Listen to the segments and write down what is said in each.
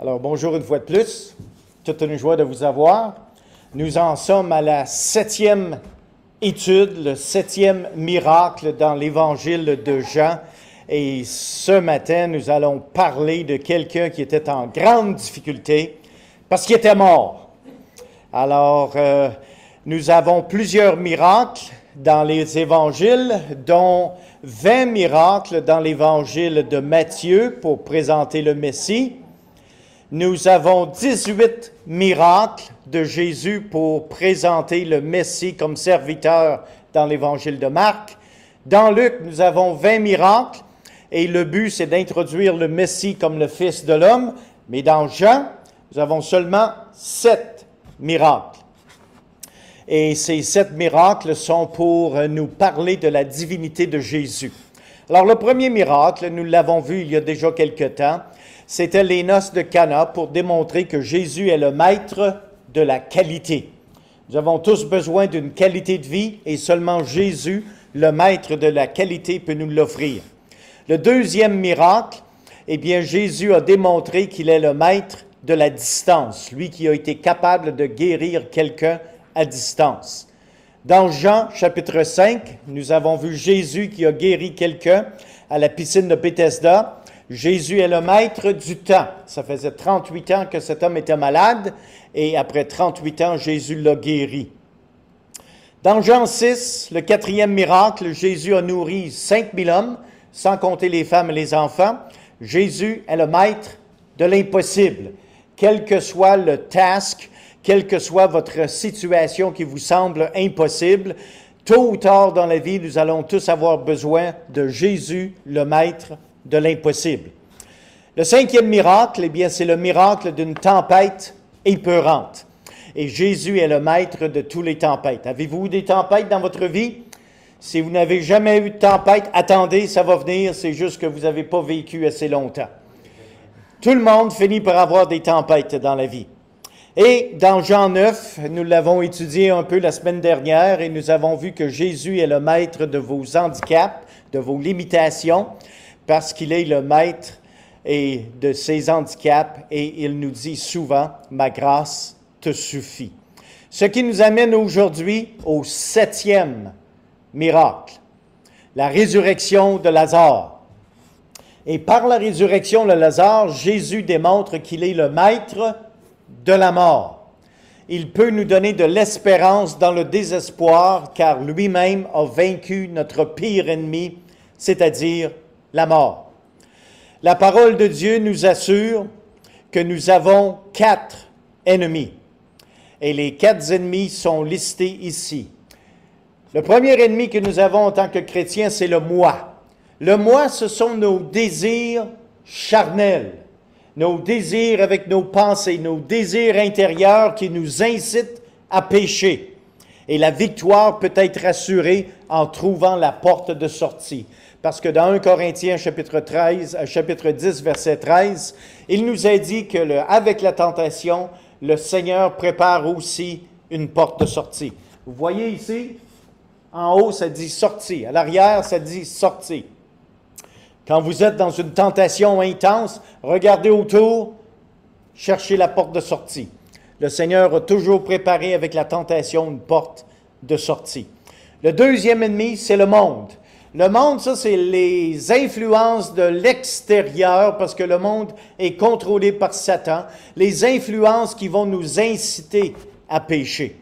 Alors, bonjour une fois de plus. Toute une joie de vous avoir. Nous en sommes à la 7e étude, le 7e miracle dans l'Évangile de Jean. Et ce matin, nous allons parler de quelqu'un qui était en grande difficulté parce qu'il était mort. Alors, nous avons plusieurs miracles dans les évangiles, dont 20 miracles dans l'évangile de Matthieu pour présenter le Messie. Nous avons 18 miracles de Jésus pour présenter le Messie comme serviteur dans l'évangile de Marc. Dans Luc, nous avons 20 miracles et le but, c'est d'introduire le Messie comme le Fils de l'homme. Mais dans Jean, nous avons seulement 7 miracles. Et ces 7 miracles sont pour nous parler de la divinité de Jésus. Alors, le premier miracle, nous l'avons vu il y a déjà quelque temps, c'était les noces de Cana pour démontrer que Jésus est le maître de la qualité. Nous avons tous besoin d'une qualité de vie et seulement Jésus, le maître de la qualité, peut nous l'offrir. Le deuxième miracle, eh bien, Jésus a démontré qu'il est le maître de la distance, lui qui a été capable de guérir quelqu'un à distance. Dans Jean, chapitre 5, nous avons vu Jésus qui a guéri quelqu'un à la piscine de Bethesda. Jésus est le maître du temps. Ça faisait 38 ans que cet homme était malade et après 38 ans, Jésus l'a guéri. Dans Jean 6, le 4e miracle, Jésus a nourri 5000 hommes, sans compter les femmes et les enfants. Jésus est le maître de l'impossible. Quel que soit le task, quelle que soit votre situation qui vous semble impossible, tôt ou tard dans la vie, nous allons tous avoir besoin de Jésus, le maître de l'impossible. Le 5e miracle, eh bien, c'est le miracle d'une tempête épeurante. Et Jésus est le maître de toutes les tempêtes. Avez-vous eu des tempêtes dans votre vie? Si vous n'avez jamais eu de tempête, attendez, ça va venir, c'est juste que vous n'avez pas vécu assez longtemps. Tout le monde finit par avoir des tempêtes dans la vie. Et dans Jean 9, nous l'avons étudié un peu la semaine dernière et nous avons vu que Jésus est le maître de vos handicaps, de vos limitations, parce qu'il est le maître et de ses handicaps et il nous dit souvent « Ma grâce te suffit ». Ce qui nous amène aujourd'hui au 7e miracle, la résurrection de Lazare. Et par la résurrection de Lazare, Jésus démontre qu'il est le maître de la mort. Il peut nous donner de l'espérance dans le désespoir, car lui-même a vaincu notre pire ennemi, c'est-à-dire la mort. La parole de Dieu nous assure que nous avons 4 ennemis. Et les 4 ennemis sont listés ici. Le premier ennemi que nous avons en tant que chrétiens, c'est le moi. Le moi, ce sont nos désirs charnels, nos désirs avec nos pensées, nos désirs intérieurs qui nous incitent à pécher. Et la victoire peut être assurée en trouvant la porte de sortie. Parce que dans 1 Corinthiens chapitre 10, verset 13, il nous a dit que avec la tentation, le Seigneur prépare aussi une porte de sortie. Vous voyez ici, en haut, ça dit sortie. À l'arrière, ça dit sortie. Quand vous êtes dans une tentation intense, regardez autour, cherchez la porte de sortie. Le Seigneur a toujours préparé avec la tentation une porte de sortie. Le deuxième ennemi, c'est le monde. Le monde, ça, c'est les influences de l'extérieur, parce que le monde est contrôlé par Satan. Les influences qui vont nous inciter à pécher.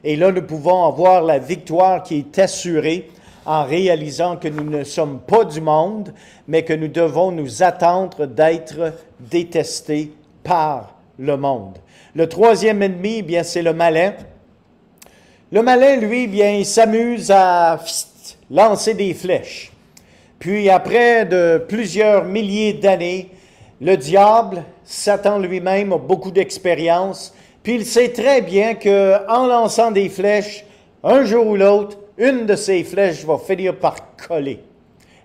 Et là, nous pouvons avoir la victoire qui est assurée en réalisant que nous ne sommes pas du monde, mais que nous devons nous attendre d'être détestés par le monde. Le troisième ennemi, eh bien, c'est le malin. Le malin, lui, eh bien, il s'amuse à lancer des flèches. Puis, après de plusieurs milliers d'années, le diable, Satan lui-même, a beaucoup d'expérience. Puis, il sait très bien qu'en lançant des flèches, un jour ou l'autre, une de ces flèches va finir par coller.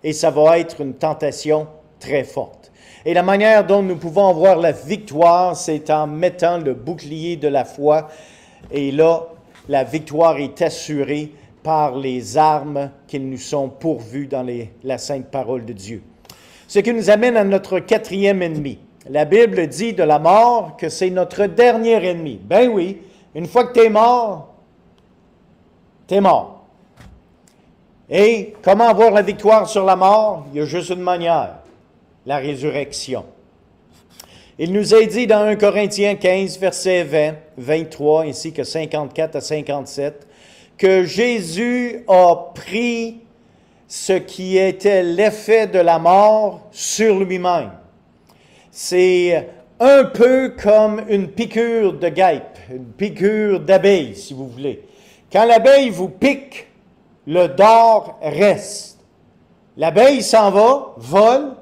Et ça va être une tentation très forte. Et la manière dont nous pouvons avoir la victoire, c'est en mettant le bouclier de la foi. Et là, la victoire est assurée par les armes qui nous sont pourvues dans la sainte parole de Dieu. Ce qui nous amène à notre 4e ennemi. la Bible dit de la mort que c'est notre dernier ennemi. Ben oui, une fois que tu es mort, tu es mort. Et comment avoir la victoire sur la mort? Il y a juste une manière, la résurrection. Il nous est dit dans 1 Corinthiens 15, versets 20, 23, ainsi que 54 à 57, que Jésus a pris ce qui était l'effet de la mort sur lui-même. C'est un peu comme une piqûre de guêpe, une piqûre d'abeille, si vous voulez. Quand l'abeille vous pique, le dard reste. L'abeille s'en va, vole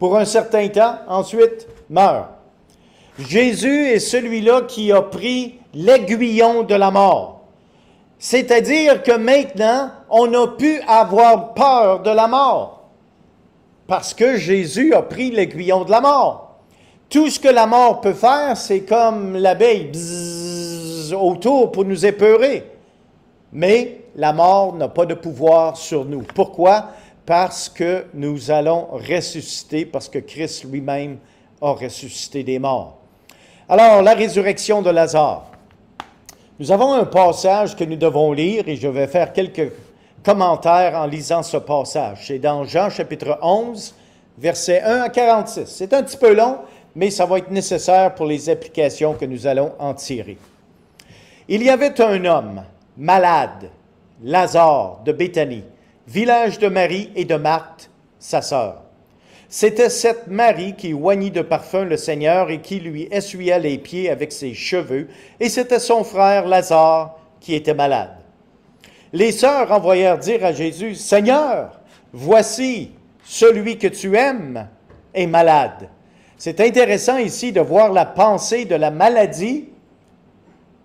pour un certain temps, ensuite meurt. Jésus est celui-là qui a pris l'aiguillon de la mort. C'est-à-dire que maintenant, on n'a pu avoir peur de la mort. Parce que Jésus a pris l'aiguillon de la mort. Tout ce que la mort peut faire, c'est comme l'abeille autour pour nous épeurer. Mais la mort n'a pas de pouvoir sur nous. Pourquoi? Parce que nous allons ressusciter, parce que Christ lui-même a ressuscité des morts. Alors, la résurrection de Lazare. Nous avons un passage que nous devons lire et je vais faire quelques commentaires en lisant ce passage. C'est dans Jean chapitre 11, versets 1 à 46. C'est un petit peu long, mais ça va être nécessaire pour les applications que nous allons en tirer. Il y avait un homme malade, Lazare de Béthanie, village de Marie et de Marthe, sa sœur. C'était cette Marie qui oignit de parfum le Seigneur et qui lui essuya les pieds avec ses cheveux, et c'était son frère Lazare qui était malade. Les sœurs envoyèrent dire à Jésus, « Seigneur, voici, celui que tu aimes est malade. » C'est intéressant ici de voir la pensée de la maladie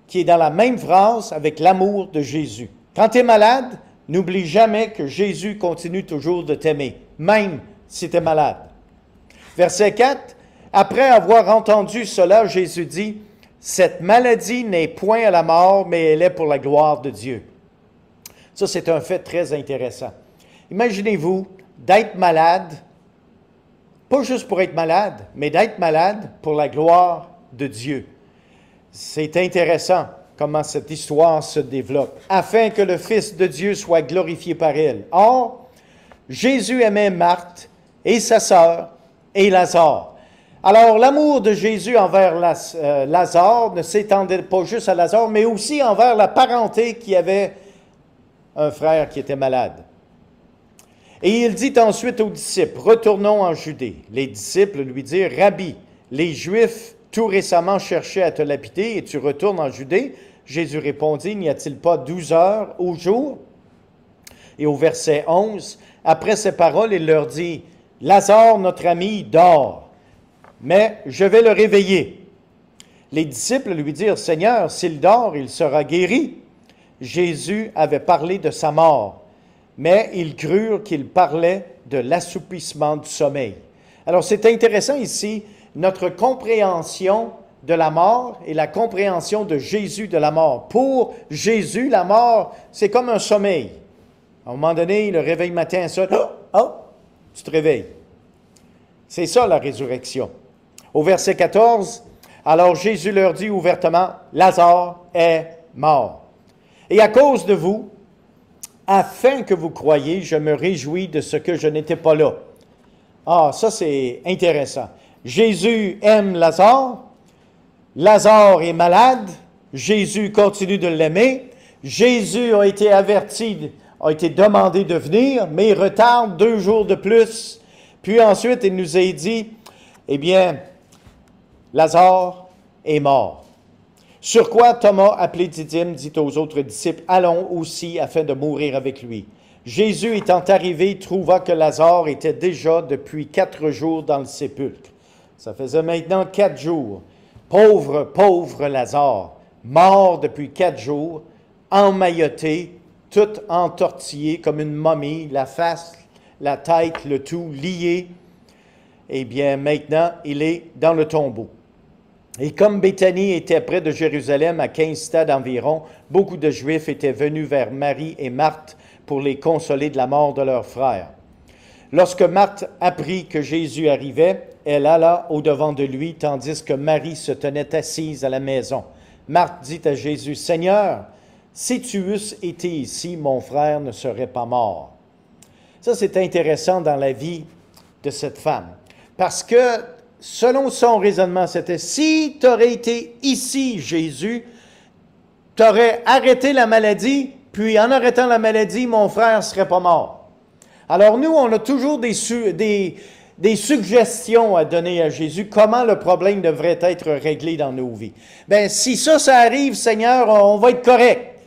qui est dans la même phrase avec l'amour de Jésus. Quand tu es malade, n'oublie jamais que Jésus continue toujours de t'aimer, même si tu es malade. Verset 4, après avoir entendu cela, Jésus dit, « Cette maladie n'est point à la mort, mais elle est pour la gloire de Dieu. » Ça, c'est un fait très intéressant. Imaginez-vous d'être malade, pas juste pour être malade, mais d'être malade pour la gloire de Dieu. C'est intéressant comment cette histoire se développe, afin que le Fils de Dieu soit glorifié par elle. Or, Jésus aimait Marthe et sa sœur et Lazare. Alors, l'amour de Jésus envers Lazare ne s'étendait pas juste à Lazare, mais aussi envers la parenté qui avait un frère qui était malade. Et il dit ensuite aux disciples, « Retournons en Judée. » Les disciples lui dirent, « Rabbi, les Juifs tout récemment cherchaient à te lapider et tu retournes en Judée. » Jésus répondit, « N'y a-t-il pas 12 heures au jour? » Et au verset 11, après ces paroles, il leur dit, « Lazare, notre ami, dort, mais je vais le réveiller. » Les disciples lui dirent, « Seigneur, s'il dort, il sera guéri. » Jésus avait parlé de sa mort, mais ils crurent qu'il parlait de l'assoupissement du sommeil. Alors, c'est intéressant ici, notre compréhension de la mort et la compréhension de Jésus de la mort. Pour Jésus, la mort, c'est comme un sommeil. À un moment donné, le réveil matin sonne, oh, tu te réveilles. C'est ça la résurrection. Au verset 14, alors Jésus leur dit ouvertement, Lazare est mort. Et à cause de vous, afin que vous croyiez, je me réjouis de ce que je n'étais pas là. Ah, ça c'est intéressant. Jésus aime Lazare. Lazare est malade. Jésus continue de l'aimer. Jésus a été averti, a été demandé de venir, mais il retarde 2 jours de plus. Puis ensuite, il nous a dit, eh bien, Lazare est mort. Sur quoi Thomas, appelé Didyme, dit aux autres disciples, « Allons aussi afin de mourir avec lui. » Jésus étant arrivé, trouva que Lazare était déjà depuis 4 jours dans le sépulcre. Ça faisait maintenant 4 jours. Pauvre, pauvre Lazare, mort depuis 4 jours, emmailloté, tout entortillé comme une momie, la face, la tête, le tout lié. Eh bien, maintenant, il est dans le tombeau. Et comme Béthanie était près de Jérusalem, à 15 stades environ, beaucoup de Juifs étaient venus vers Marie et Marthe pour les consoler de la mort de leur frère. Lorsque Marthe apprit que Jésus arrivait, elle alla au-devant de lui, tandis que Marie se tenait assise à la maison. Marthe dit à Jésus, « Seigneur, si tu eusses été ici, mon frère ne serait pas mort. » Ça, c'est intéressant dans la vie de cette femme. Parce que, selon son raisonnement, c'était, si tu aurais été ici, Jésus, tu aurais arrêté la maladie, puis en arrêtant la maladie, mon frère ne serait pas mort. Alors nous, on a toujours des suggestions à donner à Jésus, comment le problème devrait être réglé dans nos vies. Bien, si ça arrive, Seigneur, on va être correct.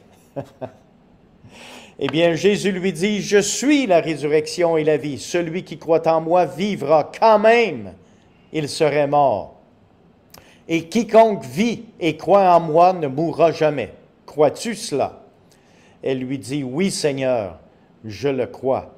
Eh bien, Jésus lui dit, « Je suis la résurrection et la vie. Celui qui croit en moi vivra quand même. Il serait mort. Et quiconque vit et croit en moi ne mourra jamais. Crois-tu cela? » Elle lui dit, « Oui, Seigneur, je le crois. »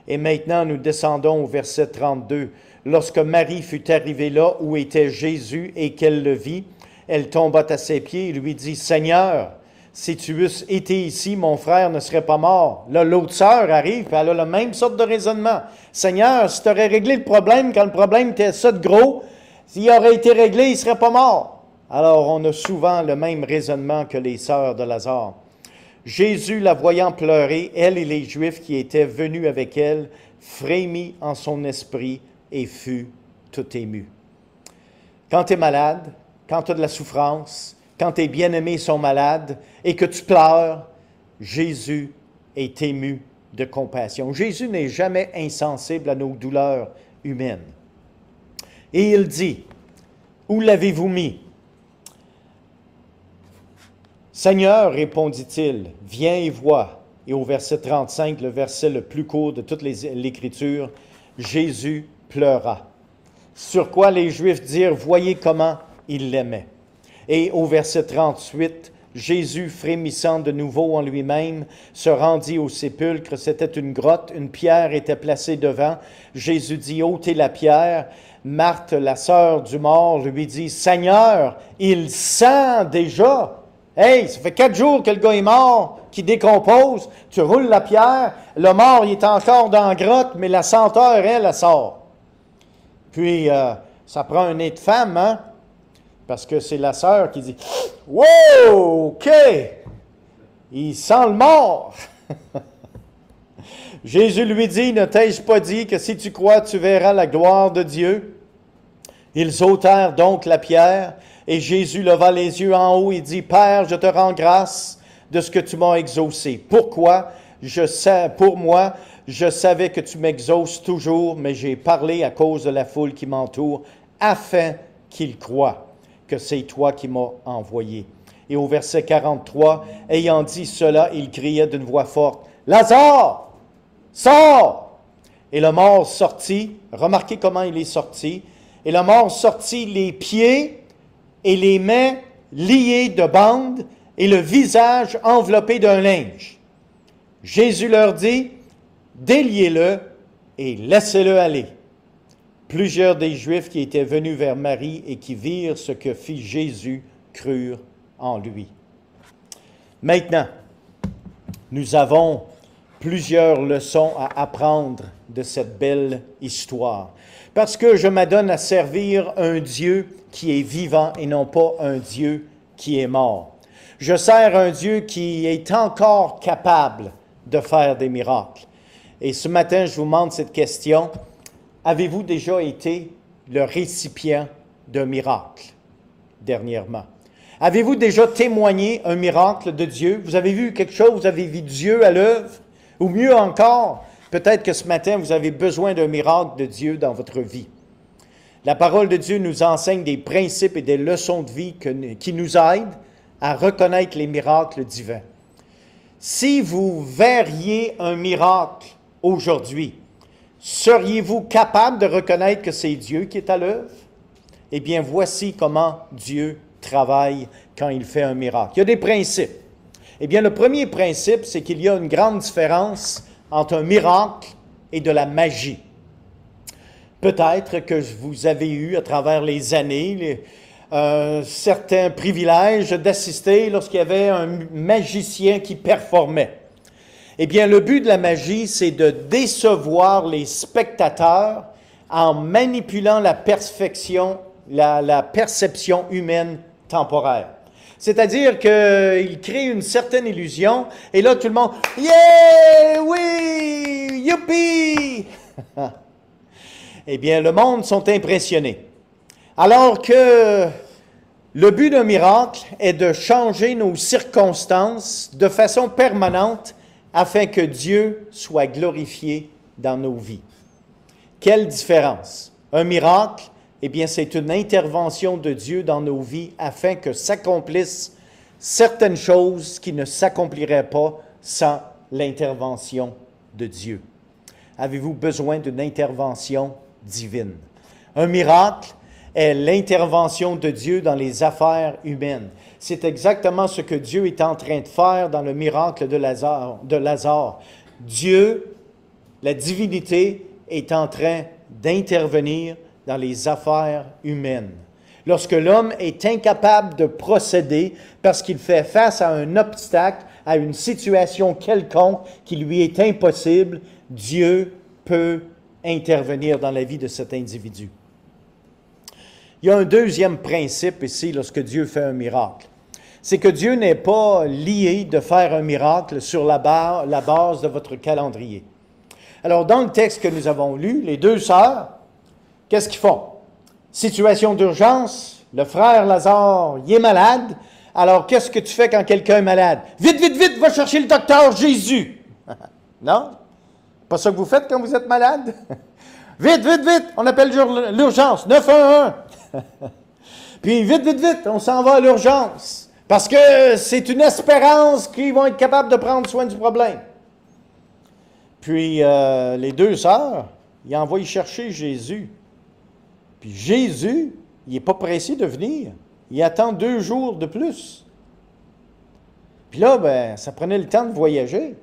Et maintenant, nous descendons au verset 32. Lorsque Marie fut arrivée là où était Jésus et qu'elle le vit, elle tomba à ses pieds et lui dit, « Seigneur, si tu eusses été ici, mon frère ne serait pas mort. » Là, l'autre sœur arrive, puis elle a la même sorte de raisonnement. « Seigneur, si tu aurais réglé le problème, quand le problème était ça de gros, s'il aurait été réglé, il ne serait pas mort. » Alors, on a souvent le même raisonnement que les sœurs de Lazare. Jésus, la voyant pleurer, elle et les Juifs qui étaient venus avec elle, frémit en son esprit et fut tout ému. Quand tu es malade, quand tu as de la souffrance, quand tes bien-aimés sont malades et que tu pleures, Jésus est ému de compassion. Jésus n'est jamais insensible à nos douleurs humaines. Et il dit, « Où l'avez-vous mis? » « Seigneur, répondit-il, viens et vois. » Et au verset 35, le verset le plus court de toute l'Écriture, Jésus pleura. Sur quoi les Juifs dirent, voyez comment il l'aimait. Et au verset 38, Jésus, frémissant de nouveau en lui-même, se rendit au sépulcre. C'était une grotte, une pierre était placée devant. Jésus dit, ôtez la pierre. Marthe, la sœur du mort, lui dit, Seigneur, il sent déjà. Hey, ça fait 4 jours que le gars est mort, qui décompose, tu roules la pierre, le mort, il est encore dans la grotte, mais la senteur, elle sort. Puis, ça prend un nez de femme, hein? Parce que c'est la sœur qui dit, « Wow, OK, il sent le mort. » Jésus lui dit, « Ne t'ai-je pas dit que si tu crois, tu verras la gloire de Dieu? » Ils ôtèrent donc la pierre, et Jésus leva les yeux en haut et dit, « Père, je te rends grâce de ce que tu m'as exaucé. Pourquoi? Pour moi, je savais que tu m'exauces toujours, mais j'ai parlé à cause de la foule qui m'entoure, afin qu'ils croient que c'est toi qui m'as envoyé. » Et au verset 43, ayant dit cela, il criait d'une voix forte, « Lazare, sors! » Et le mort sortit, remarquez comment il est sorti, et le mort sortit les pieds et les mains liés de bandes et le visage enveloppé d'un linge. Jésus leur dit, « Déliez-le et laissez-le aller. » Plusieurs des Juifs qui étaient venus vers Marie et qui virent ce que fit Jésus crurent en lui. Maintenant, nous avons plusieurs leçons à apprendre de cette belle histoire. Parce que je m'adonne à servir un Dieu qui est vivant et non pas un Dieu qui est mort. Je sers un Dieu qui est encore capable de faire des miracles. Et ce matin, je vous demande cette question. Avez-vous déjà été le récipient d'un miracle dernièrement? Avez-vous déjà témoigné un miracle de Dieu? Vous avez vu quelque chose? Vous avez vu Dieu à l'œuvre? Ou mieux encore, peut-être que ce matin, vous avez besoin d'un miracle de Dieu dans votre vie. La parole de Dieu nous enseigne des principes et des leçons de vie qui nous aident à reconnaître les miracles divins. Si vous verriez un miracle aujourd'hui, seriez-vous capable de reconnaître que c'est Dieu qui est à l'œuvre? Eh bien, voici comment Dieu travaille quand il fait un miracle. Il y a des principes. Eh bien, le premier principe, c'est qu'il y a une grande différence entre un miracle et de la magie. Peut-être que vous avez eu, à travers les années, certains privilèges d'assister lorsqu'il y avait un magicien qui performait. Eh bien, le but de la magie, c'est de décevoir les spectateurs en manipulant la perception humaine temporaire. C'est-à-dire qu'il crée une certaine illusion, et là, tout le monde, « Yeah! Oui! Youpi! » Eh bien, le monde sont impressionnés. Alors que le but d'un miracle est de changer nos circonstances de façon permanente afin que Dieu soit glorifié dans nos vies. Quelle différence! Un miracle, eh bien, c'est une intervention de Dieu dans nos vies afin que s'accomplissent certaines choses qui ne s'accompliraient pas sans l'intervention de Dieu. Avez-vous besoin d'une intervention divine? Un miracle est l'intervention de Dieu dans les affaires humaines. C'est exactement ce que Dieu est en train de faire dans le miracle de Lazare. Dieu, la divinité, est en train d'intervenir dans les affaires humaines. Lorsque l'homme est incapable de procéder parce qu'il fait face à un obstacle, à une situation quelconque qui lui est impossible, Dieu peut intervenir dans la vie de cet individu. Il y a un deuxième principe ici lorsque Dieu fait un miracle. C'est que Dieu n'est pas lié de faire un miracle sur la base de votre calendrier. Alors, dans le texte que nous avons lu, les deux sœurs, qu'est-ce qu'ils font? Situation d'urgence, le frère Lazare, il est malade. Alors, qu'est-ce que tu fais quand quelqu'un est malade? Vite, vite, vite, va chercher le docteur Jésus. Non? Pas ça que vous faites quand vous êtes malade? Vite, vite, vite, on appelle l'urgence, 911. Puis, vite, vite, vite, on s'en va à l'urgence. Parce que c'est une espérance qu'ils vont être capables de prendre soin du problème. Puis, les deux sœurs, ils envoient chercher Jésus. Puis Jésus, il n'est pas pressé de venir. Il attend 2 jours de plus. Puis là, ben, ça prenait le temps de voyager.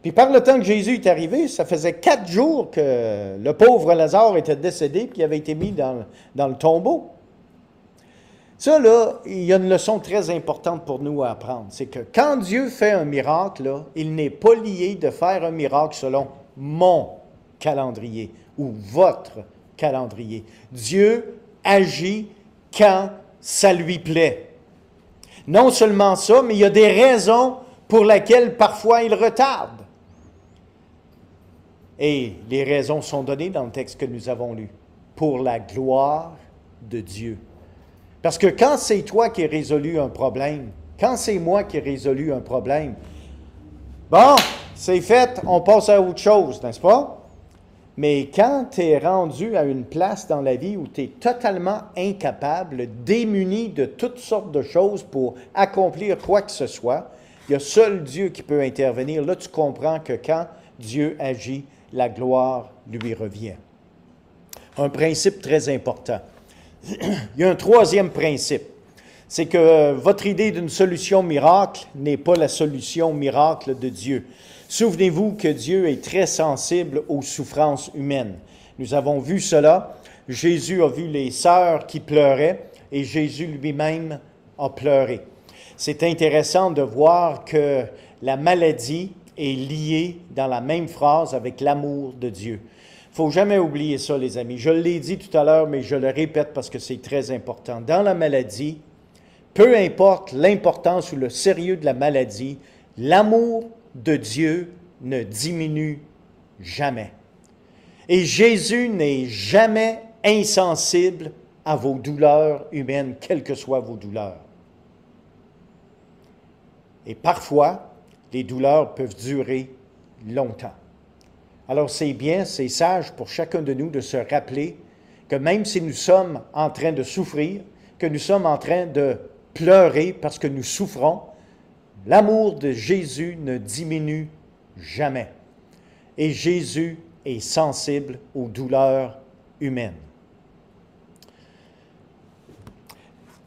Puis par le temps que Jésus est arrivé, ça faisait 4 jours que le pauvre Lazare était décédé puis il avait été mis dans le tombeau. Ça, là, il y a une leçon très importante pour nous à apprendre. C'est que quand Dieu fait un miracle, là, il n'est pas lié de faire un miracle selon mon calendrier ou votre calendrier. Dieu agit quand ça lui plaît. Non seulement ça, mais il y a des raisons pour lesquelles parfois il retarde. Et les raisons sont données dans le texte que nous avons lu. Pour la gloire de Dieu. Parce que quand c'est toi qui as résolu un problème, quand c'est moi qui ai résolu un problème, bon, c'est fait, on passe à autre chose, n'est-ce pas? Mais quand tu es rendu à une place dans la vie où tu es totalement incapable, démuni de toutes sortes de choses pour accomplir quoi que ce soit, il y a seul Dieu qui peut intervenir. Là, tu comprends que quand Dieu agit, la gloire lui revient. Un principe très important. Il y a un troisième principe. C'est que votre idée d'une solution miracle n'est pas la solution miracle de Dieu. Souvenez-vous que Dieu est très sensible aux souffrances humaines. Nous avons vu cela. Jésus a vu les sœurs qui pleuraient et Jésus lui-même a pleuré. C'est intéressant de voir que la maladie est liée dans la même phrase avec l'amour de Dieu. Il ne faut jamais oublier ça, les amis. Je l'ai dit tout à l'heure, mais je le répète parce que c'est très important. Dans la maladie, peu importe l'importance ou le sérieux de la maladie, l'amour de Dieu ne diminue jamais. Et Jésus n'est jamais insensible à vos douleurs humaines, quelles que soient vos douleurs. Et parfois, les douleurs peuvent durer longtemps. Alors c'est bien, c'est sage pour chacun de nous de se rappeler que même si nous sommes en train de souffrir, que nous sommes en train de pleurer parce que nous souffrons, l'amour de Jésus ne diminue jamais. Et Jésus est sensible aux douleurs humaines.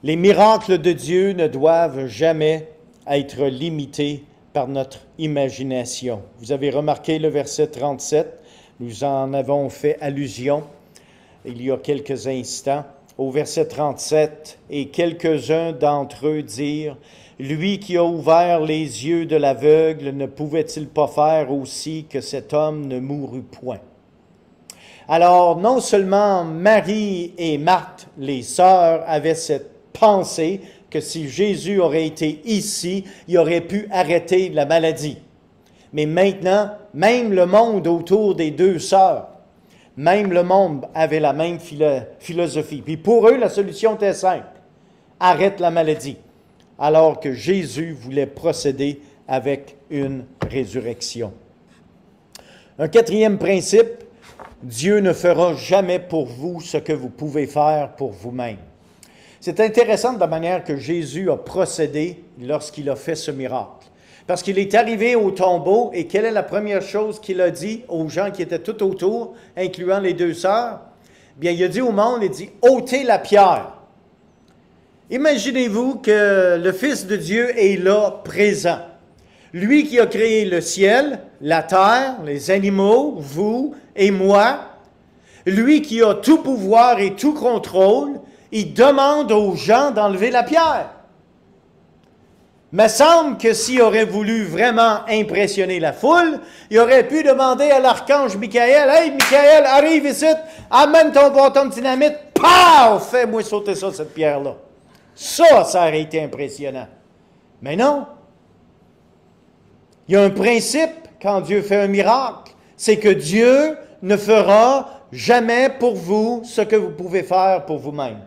Les miracles de Dieu ne doivent jamais être limités par notre imagination. Vous avez remarqué le verset 37, nous en avons fait allusion il y a quelques instants. au verset 37, « Et quelques-uns d'entre eux dirent, « Lui qui a ouvert les yeux de l'aveugle, ne pouvait-il pas faire aussi que cet homme ne mourût point? » Alors, non seulement Marie et Marthe, les sœurs, avaient cette pensée que si Jésus aurait été ici, il aurait pu arrêter la maladie. Mais maintenant, même le monde autour des deux sœurs, même le monde avait la même philosophie. Puis pour eux, la solution était simple. Arrête la maladie. Alors que Jésus voulait procéder avec une résurrection. Un quatrième principe, Dieu ne fera jamais pour vous ce que vous pouvez faire pour vous-même. C'est intéressant de la manière que Jésus a procédé lorsqu'il a fait ce miracle. Parce qu'il est arrivé au tombeau et quelle est la première chose qu'il a dit aux gens qui étaient tout autour, incluant les deux sœurs? Bien, il a dit au monde, il dit, ôtez la pierre. Imaginez-vous que le Fils de Dieu est là, présent. Lui qui a créé le ciel, la terre, les animaux, vous et moi, lui qui a tout pouvoir et tout contrôle, il demande aux gens d'enlever la pierre. Me semble que s'il aurait voulu vraiment impressionner la foule, il aurait pu demander à l'archange Michael, « Hey, Michael, arrive ici, amène ton bâton de dynamite, paf, fais-moi sauter ça, cette pierre-là. » Ça aurait été impressionnant. Mais non. Il y a un principe quand Dieu fait un miracle, c'est que Dieu ne fera jamais pour vous ce que vous pouvez faire pour vous-même.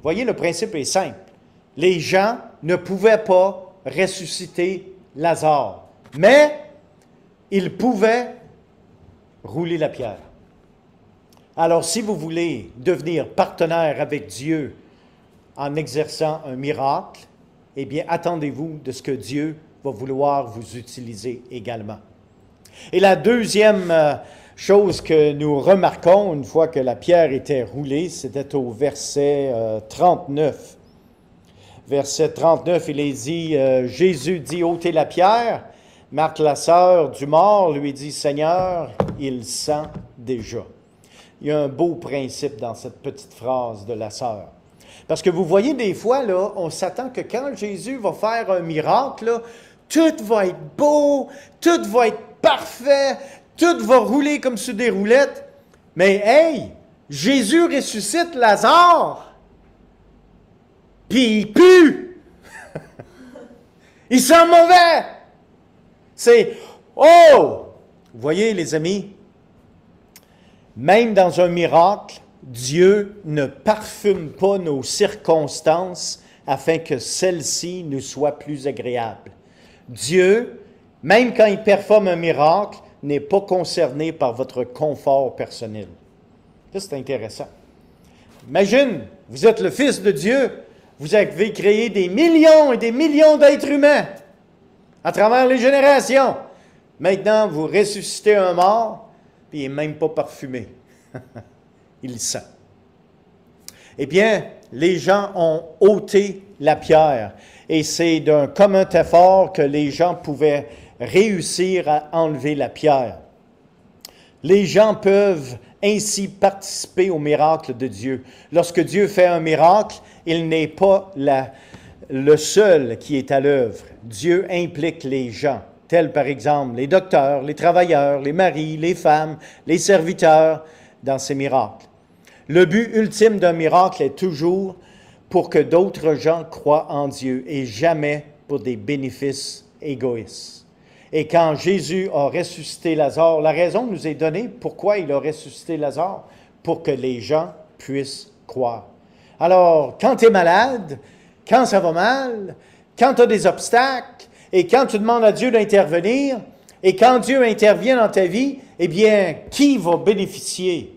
Voyez, le principe est simple. Les gens ne pouvaient pas ressusciter Lazare, mais ils pouvaient rouler la pierre. Alors, si vous voulez devenir partenaire avec Dieu en exerçant un miracle, eh bien, attendez-vous de ce que Dieu va vouloir vous utiliser également. Et la deuxième chose que nous remarquons une fois que la pierre était roulée, c'était au verset 39. Verset 39, il est dit, Jésus dit, ôtez la pierre. Marthe, la sœur du mort, lui dit, Seigneur, il sent déjà. Il y a un beau principe dans cette petite phrase de la sœur. Parce que vous voyez, des fois, là, on s'attend que quand Jésus va faire un miracle, là, tout va être beau, tout va être parfait, tout va rouler comme sur des roulettes. Mais hey, Jésus ressuscite Lazare. Puis il pue. Il sent mauvais. C'est, oh! Vous voyez, les amis, même dans un miracle, Dieu ne parfume pas nos circonstances afin que celles-ci nous soient plus agréables. Dieu, même quand il performe un miracle, n'est pas concerné par votre confort personnel. Ça, c'est intéressant. Imagine, vous êtes le Fils de Dieu, vous avez créé des millions et des millions d'êtres humains à travers les générations. Maintenant, vous ressuscitez un mort, puis il n'est même pas parfumé. Il le sent. Eh bien, les gens ont ôté la pierre, et c'est d'un commun effort que les gens pouvaient réussir à enlever la pierre. Les gens peuvent ainsi participer au miracle de Dieu. Lorsque Dieu fait un miracle, il n'est pas le seul qui est à l'œuvre. Dieu implique les gens, tels par exemple les docteurs, les travailleurs, les maris, les femmes, les serviteurs, dans ces miracles. Le but ultime d'un miracle est toujours pour que d'autres gens croient en Dieu et jamais pour des bénéfices égoïstes. Et quand Jésus a ressuscité Lazare, la raison nous est donnée pourquoi il a ressuscité Lazare, pour que les gens puissent croire. Alors, quand tu es malade, quand ça va mal, quand tu as des obstacles, et quand tu demandes à Dieu d'intervenir, et quand Dieu intervient dans ta vie, eh bien, qui va bénéficier?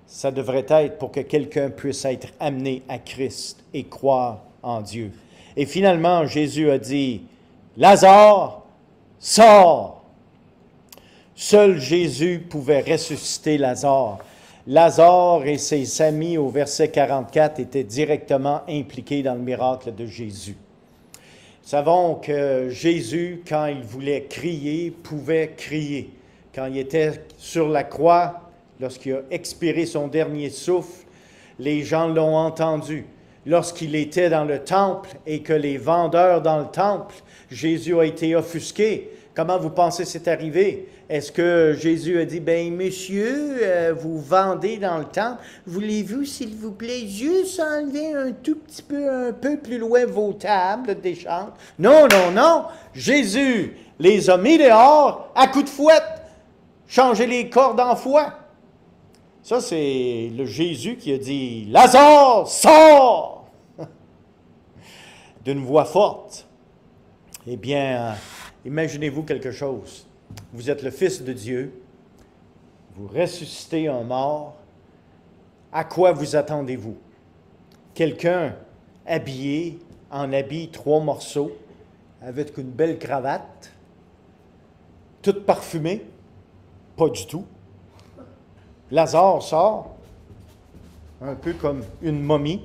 Ça devrait être pour que quelqu'un puisse être amené à Christ et croire en Dieu. Et finalement, Jésus a dit, « Lazare, sors! » Seul Jésus pouvait ressusciter Lazare. Lazare et ses amis, au verset 44, étaient directement impliqués dans le miracle de Jésus. Nous savons que Jésus, quand il voulait crier, pouvait crier. Quand il était sur la croix, lorsqu'il a expiré son dernier souffle, Les gens l'ont entendu. Lorsqu'il était dans le temple et que les vendeurs dans le temple, Jésus a été offusqué. Comment vous pensez c'est arrivé? Est-ce que Jésus a dit, « Ben, monsieur, vous vendez dans le temple, voulez-vous, s'il vous plaît, juste enlever un tout petit peu, un peu plus loin vos tables des chantres? » Non, non, non! Jésus les a mis dehors à coups de fouette, changer les cordes en foie. Ça, c'est le Jésus qui a dit, « Lazare, sors! » d'une voix forte. Eh bien, imaginez-vous quelque chose. Vous êtes le Fils de Dieu, vous ressuscitez un mort. À quoi vous attendez-vous? Quelqu'un habillé en habit 3 morceaux, avec une belle cravate, toute parfumée? Pas du tout. Lazare sort, un peu comme une momie.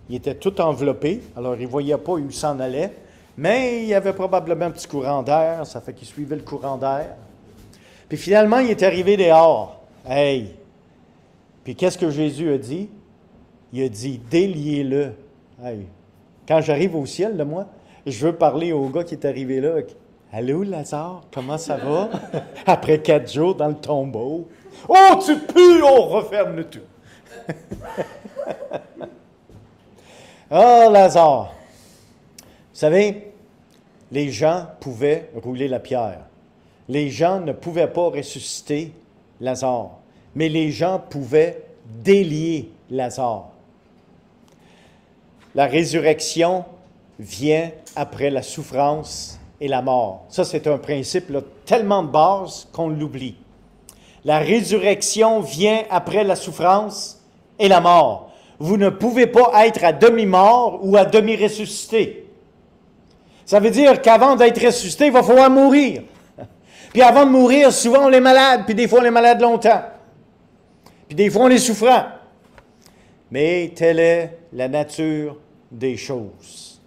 Il était tout enveloppé, alors il ne voyait pas où il s'en allait. Mais il y avait probablement un petit courant d'air, ça fait qu'il suivait le courant d'air. Puis finalement, il est arrivé dehors. Hey! Puis qu'est-ce que Jésus a dit? Il a dit, déliez-le. Hey! Quand j'arrive au ciel, là, moi, je veux parler au gars qui est arrivé là. Allô, Lazare, comment ça va? Après 4 jours dans le tombeau. Oh, tu pues, on referme le tout. Oh, Lazare! Vous savez, les gens pouvaient rouler la pierre. Les gens ne pouvaient pas ressusciter Lazare, mais les gens pouvaient délier Lazare. La résurrection vient après la souffrance et la mort. Ça, c'est un principe là, tellement de base qu'on l'oublie. La résurrection vient après la souffrance et la mort. Vous ne pouvez pas être à demi-mort ou à demi-ressuscité. Ça veut dire qu'avant d'être ressuscité, il va falloir mourir. Puis avant de mourir, souvent on est malade, puis des fois on est malade longtemps. Puis des fois on est souffrant. Mais telle est la nature des choses.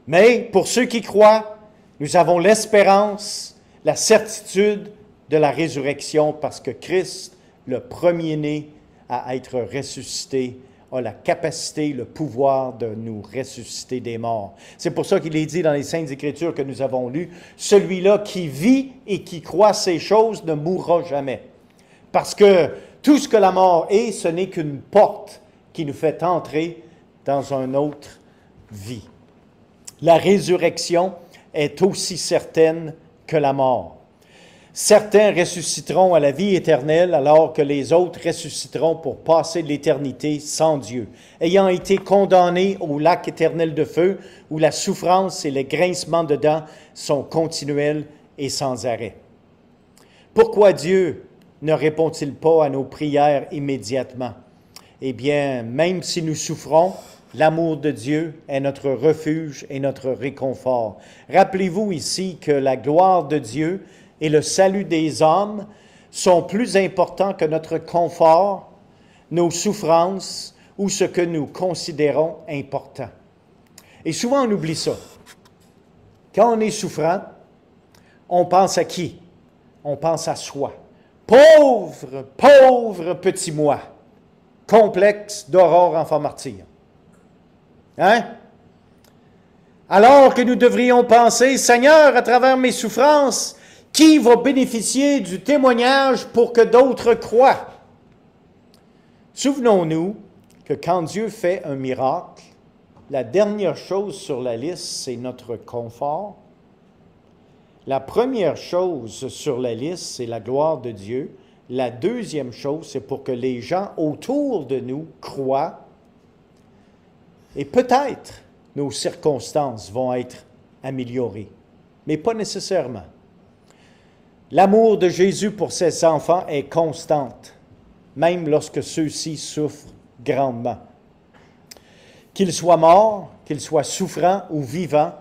Mais pour ceux qui croient, nous avons l'espérance, la certitude de la résurrection parce que Christ, le premier-né à être ressuscité, a la capacité, le pouvoir de nous ressusciter des morts. C'est pour ça qu'il est dit dans les Saintes Écritures que nous avons lues, « Celui-là qui vit et qui croit ces choses ne mourra jamais. » Parce que tout ce que la mort est, ce n'est qu'une porte qui nous fait entrer dans une autre vie. La résurrection est aussi certaine que la mort. Certains ressusciteront à la vie éternelle, alors que les autres ressusciteront pour passer l'éternité sans Dieu, ayant été condamnés au lac éternel de feu, où la souffrance et les grincements de dents sont continuels et sans arrêt. Pourquoi Dieu ne répond-il pas à nos prières immédiatement? Eh bien, même si nous souffrons, l'amour de Dieu est notre refuge et notre réconfort. Rappelez-vous ici que la gloire de Dieu et le salut des hommes sont plus importants que notre confort, nos souffrances ou ce que nous considérons important. Et souvent, on oublie ça. Quand on est souffrant, on pense à qui? On pense à soi. Pauvre, pauvre petit moi. Complexe d'Aurore enfant martyr. Hein? Alors que nous devrions penser, Seigneur, à travers mes souffrances, qui va bénéficier du témoignage pour que d'autres croient? Souvenons-nous que quand Dieu fait un miracle, la dernière chose sur la liste, c'est notre confort. La première chose sur la liste, c'est la gloire de Dieu. La deuxième chose, c'est pour que les gens autour de nous croient. Et peut-être nos circonstances vont être améliorées, mais pas nécessairement. L'amour de Jésus pour ses enfants est constante, même lorsque ceux-ci souffrent grandement. Qu'ils soient morts, qu'ils soient souffrants ou vivants,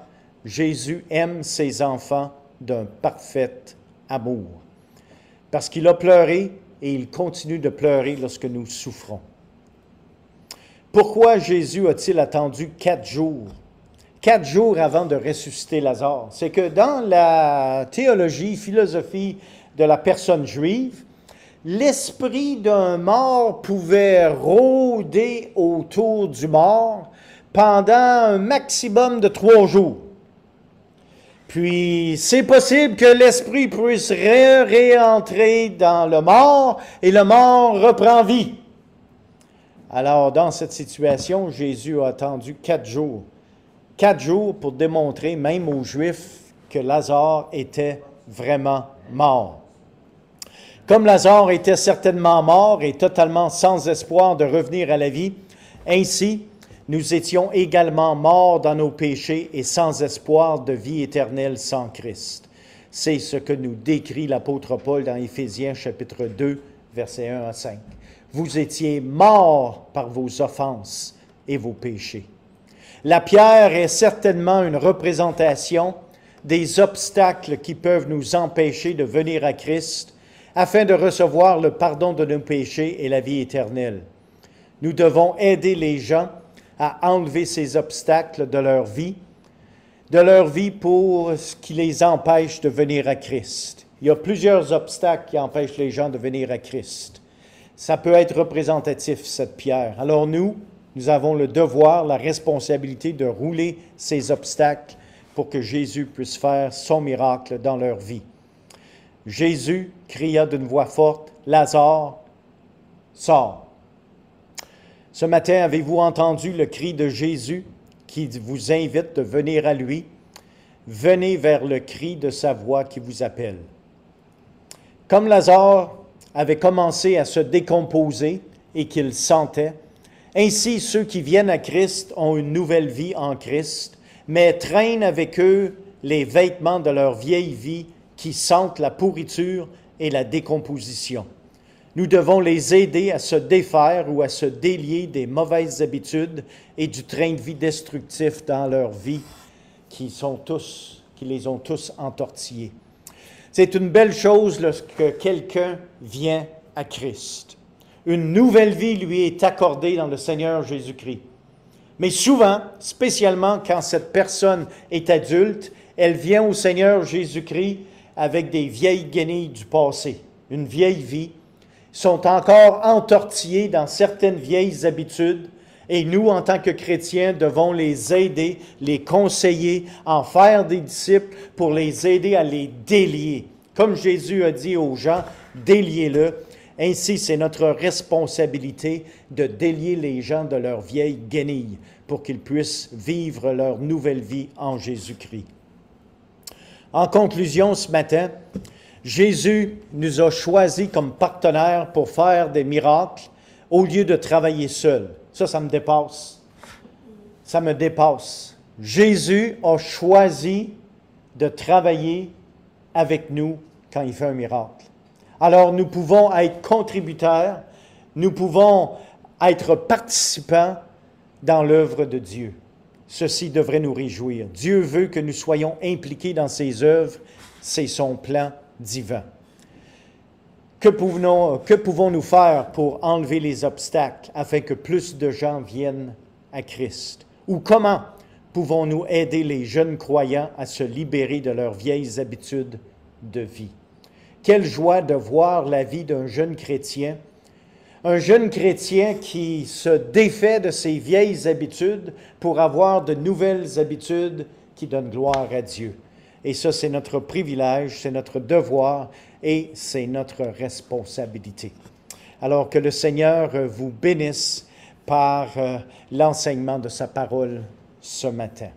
Jésus aime ses enfants d'un parfait amour. Parce qu'il a pleuré et il continue de pleurer lorsque nous souffrons. Pourquoi Jésus a-t-il attendu 4 jours? 4 jours avant de ressusciter Lazare. C'est que dans la théologie, philosophie de la personne juive, l'esprit d'un mort pouvait rôder autour du mort pendant un maximum de 3 jours. Puis, c'est possible que l'esprit puisse réentrer dans le mort et le mort reprend vie. Alors, dans cette situation, Jésus a attendu 4 jours. 4 jours pour démontrer, même aux Juifs, que Lazare était vraiment mort. Comme Lazare était certainement mort et totalement sans espoir de revenir à la vie, ainsi, nous étions également morts dans nos péchés et sans espoir de vie éternelle sans Christ. C'est ce que nous décrit l'apôtre Paul dans Éphésiens chapitre 2, versets 1 à 5. Vous étiez morts par vos offenses et vos péchés. La pierre est certainement une représentation des obstacles qui peuvent nous empêcher de venir à Christ afin de recevoir le pardon de nos péchés et la vie éternelle. Nous devons aider les gens à enlever ces obstacles de leur vie pour ce qui les empêche de venir à Christ. Il y a plusieurs obstacles qui empêchent les gens de venir à Christ. Ça peut être représentatif, cette pierre. Alors nous avons le devoir, la responsabilité de rouler ces obstacles pour que Jésus puisse faire son miracle dans leur vie. Jésus cria d'une voix forte, « Lazare, sors !» Ce matin, avez-vous entendu le cri de Jésus qui vous invite de venir à lui? Venez vers le cri de sa voix qui vous appelle. Comme Lazare avait commencé à se décomposer et qu'il sentait, ainsi ceux qui viennent à Christ ont une nouvelle vie en Christ, mais traînent avec eux les vêtements de leur vieille vie qui sentent la pourriture et la décomposition. Nous devons les aider à se défaire ou à se délier des mauvaises habitudes et du train de vie destructif dans leur vie qui les ont tous entortillés. C'est une belle chose lorsque quelqu'un vient à Christ. Une nouvelle vie lui est accordée dans le Seigneur Jésus-Christ. Mais souvent, spécialement quand cette personne est adulte, elle vient au Seigneur Jésus-Christ avec des vieilles guenilles du passé, une vieille vie, sont encore entortillés dans certaines vieilles habitudes et nous, en tant que chrétiens, devons les aider, les conseiller, en faire des disciples pour les aider à les délier. Comme Jésus a dit aux gens, déliez-le. Ainsi, c'est notre responsabilité de délier les gens de leur vieille guenille pour qu'ils puissent vivre leur nouvelle vie en Jésus-Christ. En conclusion, ce matin, Jésus nous a choisis comme partenaires pour faire des miracles au lieu de travailler seul. Ça me dépasse. Ça me dépasse. Jésus a choisi de travailler avec nous quand il fait un miracle. Alors, nous pouvons être contributeurs, nous pouvons être participants dans l'œuvre de Dieu. Ceci devrait nous réjouir. Dieu veut que nous soyons impliqués dans ses œuvres, c'est son plan divin. Que pouvons-nous faire pour enlever les obstacles afin que plus de gens viennent à Christ? Ou comment pouvons-nous aider les jeunes croyants à se libérer de leurs vieilles habitudes de vie? Quelle joie de voir la vie d'un jeune chrétien, un jeune chrétien qui se défait de ses vieilles habitudes pour avoir de nouvelles habitudes qui donnent gloire à Dieu. Et ça, c'est notre privilège, c'est notre devoir et c'est notre responsabilité. Alors que le Seigneur vous bénisse par l'enseignement de sa parole ce matin.